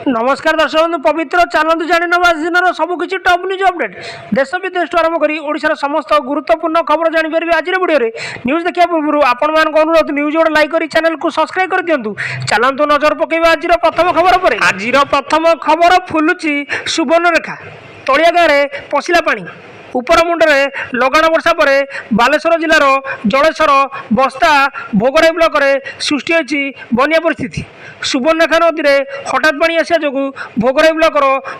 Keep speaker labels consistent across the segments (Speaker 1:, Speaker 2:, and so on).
Speaker 1: नमस्कार दर्शक बंधु पवित्र चलतु जाणी नवा दिन सबकि टॉप न्यूज अपडेट देश विदेश आरंभ कर ओडिशार समस्त गुरुत्वपूर्ण खबर जापर आज वीडियो न्यूज देखा पूर्व आपण अनुरोध न्यूज गोटे लाइक कर चैनल को सब्सक्राइब कर दिंतु चलतु नजर पकेबा आज प्रथम खबर पर। आज प्रथम खबर फुलुची सुवर्णरेखा तलिया गाँव में पशिला पानी उपर मुंडे लगाण वर्षा पर बालेश्वर जिलार जलेश्वर बस्ता भोगराई ब्लॉक रे सृष्टि होती बनिया परिस्थिति। सुवर्णरेखा नदी में हठात पानी आसा जो भोगराई ब्लॉक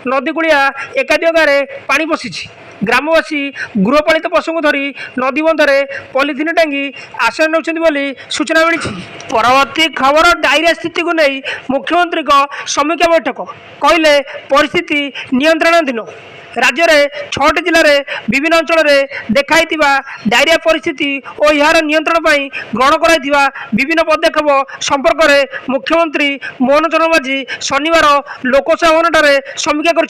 Speaker 1: नदीकूलिया एकाधिक गाँव में पानी पशिଛି। ग्रामवासी गृहपालित पशु को धरी नदी बंधरे पॉलिथिन टांगी आश्रय नौकरी सूचना मिली। परवर्ती खबर डायरिया स्थिति को नहीं मुख्यमंत्री समीक्षा बैठक कहले परिस्थिति नियंत्रणाधीन। राज्य में 6टी जिले में विभिन्न अंचल में देखाई डायरिया परिस्थिति और यार नियंत्रण पर ग्रहण कर विभिन्न पदक्षेप संपर्क में मुख्यमंत्री मोहन चरण माझी शनिवार लोकसभा भवन समीक्षा कर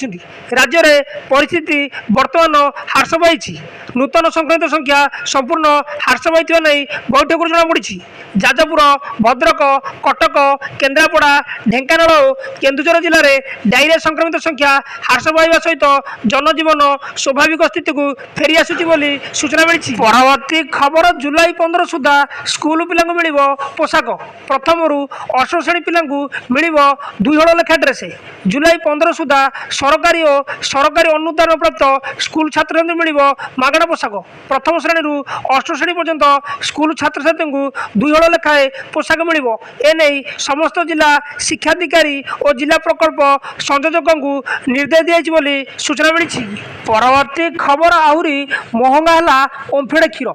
Speaker 1: राज्य में परिस्थिति वर्तमान ह्रास पाई नूतन संक्रमित संख्या संपूर्ण ह्रास पाई नहीं बैठक जमापड़ी। जाजपुर भद्रक कटक केन्द्रापड़ा ढेंकानाल और केन्दुझर जिले में डायरिया संक्रमित संख्या ह्रास पाइबा सहित जनजीवन स्वाभाविक स्थिति को फेरी आसुची बोली सूचना मिली। परवर्ती खबर जुलाई 15 सुधा स्कूल पिला मिल पोशाक प्रथम रु 8 श्रेणी पिला मिल 2 हल लेखा ड्रेस। जुलाई 15 सुधा सरकारी और सरकारी अनुदान प्राप्त स्कूल छात्र छात्री मिल मागणा पोशाक प्रथम श्रेणी रु 8 श्रेणी पर्यंत स्कूल छात्र छात्री को 2 हल लेखाए पोशाक मिल एने समस्त जिला शिक्षाधिकारी और जिला प्रकल्प संयोजक को निर्देश दिया सूचना मिली। परवर्ती खबर आहरी महंगा है ओमफेड क्षीर।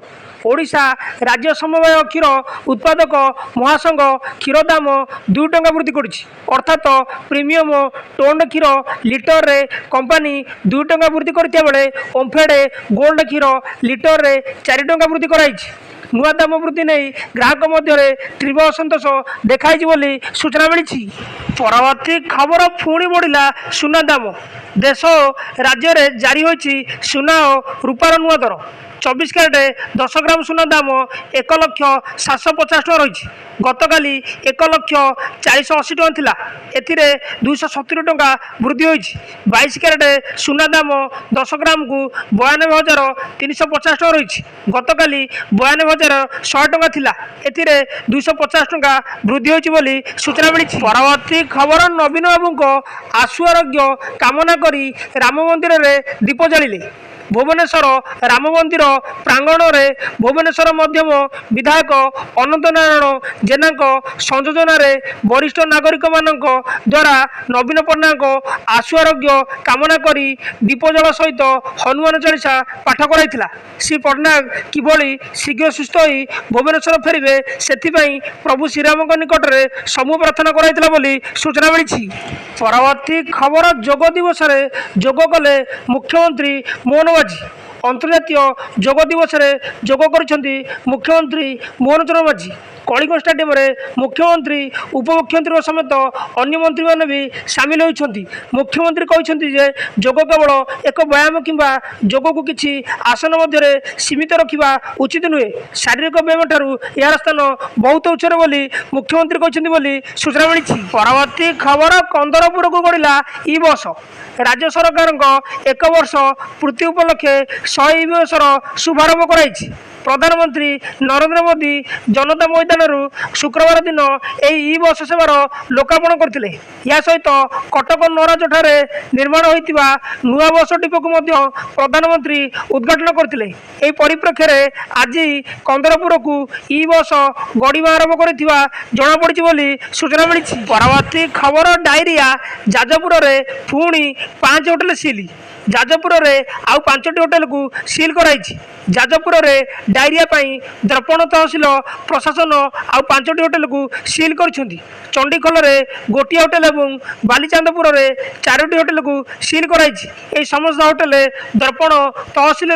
Speaker 1: ओडिशा राज्य समवाय क्षीर उत्पादक महासंघ क्षीर दाम 2 टंका वृद्धि करिछि अर्थात प्रीमियम टोन क्षीर लिटर रे कंपनी 2 टंका वृद्धि करथिया बेले ओमफेड गोल्ड क्षीर लिटर रे 4 टंका वृद्धि कराइछि। नुआ दाम वृद्धि नहीं ग्राहक मध्य तीव्र असंतोष देखाई बोली सूचना मिली। परवर्ती खबर पुणी बढ़ला सुना दाम। देश राज्य में जारी होती सुना और रूपार नुआ दर 24 कैरेट 10 ग्राम सुना दाम 1,750,000 टका रही। गतकाली 1,480,000 टका थिला एथिरे 270 टका वृद्धि होईछि। 22 कैरेट सुना दाम 10 ग्राम को 92,350 टका रही। गतकाली 92,100 टका थिला एथिरे 250 टका वृद्धि होईछि बोली सूचना मिली। परवर्ती खबर नवीन बाबू को आशु आरोग्य कामना करी राम मंदिर रे दीप जलिले। भुवनेश्वर राम मंदिर प्रांगण में भुवनेश्वर मध्यम विधायक अनंत नारायण जेना संयोजन वरिष्ठ नागरिक मान द्वारा नवीन पट्टनायक आशु आरोग्य कामना करी दीपजल सहित हनुमान चालीसा पाठ कराइथिला। श्री पट्टनायक किभली शीघ्र सुस्थ होई भुवनेश्वर फेरिबे सेथिपाई प्रभु श्रीराम निकट में समूह प्रार्थना कराइथिला बोली सूचना मिली। परवर्ती खबर जोग दिवस रे जोग कले मुख्यमंत्री मोहन माझी। अंतर्जातीय जोग दिवस रे जोग करिसेंती मुख्यमंत्री मोहन चरण माझी। कलिंग स्टेडियम रे मुख्यमंत्री उपमुख्यमंत्री समेत अन्य मंत्री मैंने भी सामिल होती। मुख्यमंत्री कहते जे जोग केवल एक व्यायाम किंबा जोग को किसी आसन मध्य सीमित रखा उचित नुहे। शारीरिक व्यायाम ठारू यार स्थान बहुत उच्चर बोली मुख्यमंत्री कहते बोली सूचना मिली। परवर्ती खबर कंदरपुर को गढ़ला ई बस। राज्य सरकार 1 वर्ष पूर्ति उपलक्षे 100 ई बसर शुभारंभ कराई। प्रधानमंत्री नरेंद्र मोदी जनता मैदान शुक्रवार दिन ई बस सेवार लोकार्पण करते। या सहित कटक नराज ठारे निर्माण होता नुआ बस डिपो को प्रधानमंत्री उद्घाटन करते। यह परिप्रेक्षी में आज कंदरपुर को ई बस गड़िया आरंभ कर जमापड़ी बोली सूचना मिली। परवर्ती खबर डायरिया जाजपुर में पुणी 5 होटेल सील। जाजपुर में आउ 5टी होटेल को सील कराई। जाजपुर में डायरिया दर्पण तहसिल प्रशासन आउ 5टी होटेल को सील कर। चंडीखोल में गोटे होटेल और बालीचांदपुर में 4टी होटेल को सील कराई। समस्त होटेल दर्पण तहसिल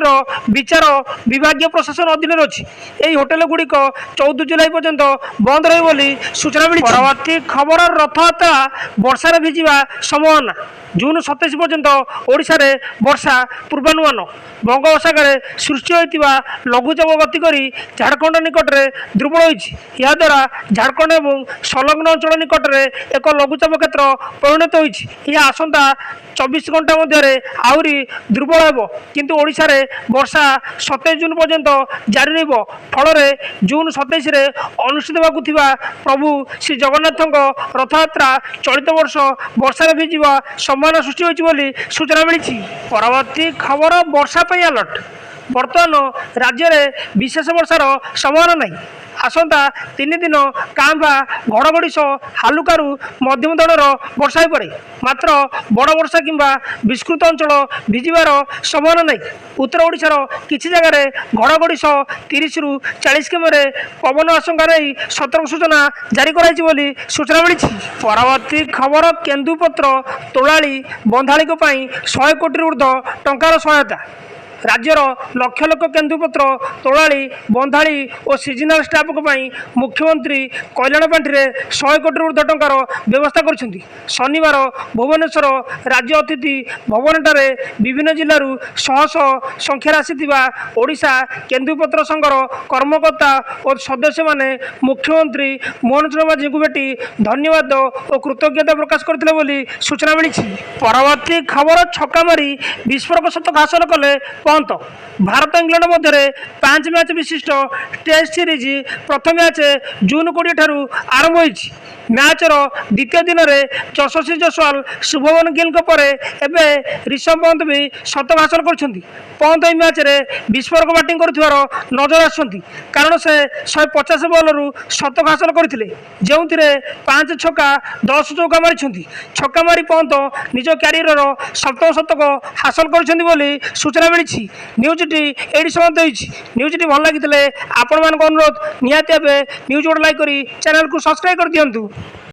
Speaker 1: विचार विभाग प्रशासन अधीन अच्छी। यही होटेल गुड़िक 14 जुलाई पर्यंत बंद रही सूचना मिली। परवर्ती खबर रथयात्रा वर्षा भिजिवा संभावना। जून 27 पर्यंत ओडिशा रे वर्षा पूर्वानुमान बंगोपसागर सृष्टि होता लघुचाप गति कर झारखंड निकट में दुर्बल होती। याद्वारा झारखंड और संलग्न अंचल निकट में एक लघुचाप क्षेत्र परिणत होती। यह आसंता 24 घंटा मध्य आहरी दुर्बल हो किंतु ओडिशा रे वर्षा 27 जून पर्यंत जारी रहिबो। फल जून 27 रे अनुष्ठित होबाकु थिबा प्रभु श्री जगन्नाथ रथयात्रा चलित वर्ष वर्षा भिजिबा संभावना सृष्टि होइछि बोली सूचना मिली। परवर्ती खबर वर्षा पे अलर्ट। बर्तमान राज्य में विशेष वर्षार संभावना नहीं। आसंता 3 दिन कांबा घड़घड़ी सह हालुकारु मध्यम धरण वर्षा हो पारे, मात्र बड़ वर्षा किंबा विस्तृत अंचल भिजिबार संभावना नहीं। उत्तर ओडिशार किछि जगह घड़घड़ी सह 30 रु 40 किमी पवन आशंका नहीं सतर्क सूचना जारी कराई बोली सूचना मिली। परवर्ती खबर केन्दुपत्र तोलाड़ी बंधाणी 100 कोटी ऊर्ध्व टंकार सहायता। राज्यर लक्ष लक्ष केन्दुपत्र तोलाड़ी बंधाणी और सीजनाल स्टाफ मुख्यमंत्री कल्याण पांठि 100 कोटी ऊर्ध्व टंकार व्यवस्था कर। शनिवार भुवनेश्वर राज्य अतिथि भवन ठारे विभिन्न जिलूर शह शह संख्यार आसीथिबा ओडिशा केन्दुपत्र संघर कर्मकर्ता और सदस्य माने मुख्यमंत्री मोहन चरण माझी को भेटी धन्यवाद और कृतज्ञता प्रकाश करथिले बोली सूचना मिली। परवर्ती खबर छक्का मारी विस्फोरक शतक हासिल कले पंत। भारत इंग्लैंड मध्य 5 मैच विशिष्ट टेस्ट सीरीज प्रथम मैच जून 20 ठारू आरंभ होइछि। मैचर द्वितीय दिन में यशस्वी जयसवाल शुभमन गिल एवं ऋषभ पंत भी शतक हासिल कर। पंत यह मैच विस्फोरक बैटिंग कर नजर आसुंच, कारण से 150 बॉलरू शतक हासिल करते जो 5 छक्का 10 चौका मारी। छक्का मारी पंत निज क्यारियर सप्तम शतक हासिल कर सूचना मिली। न्यूजटी ये समाप्त होती। न्यूजटी भल लगी आपण मान अनुरोध निहाती भावे न्यूज गोटे लाइक कर चैनल को सब्सक्राइब कर दिंतु।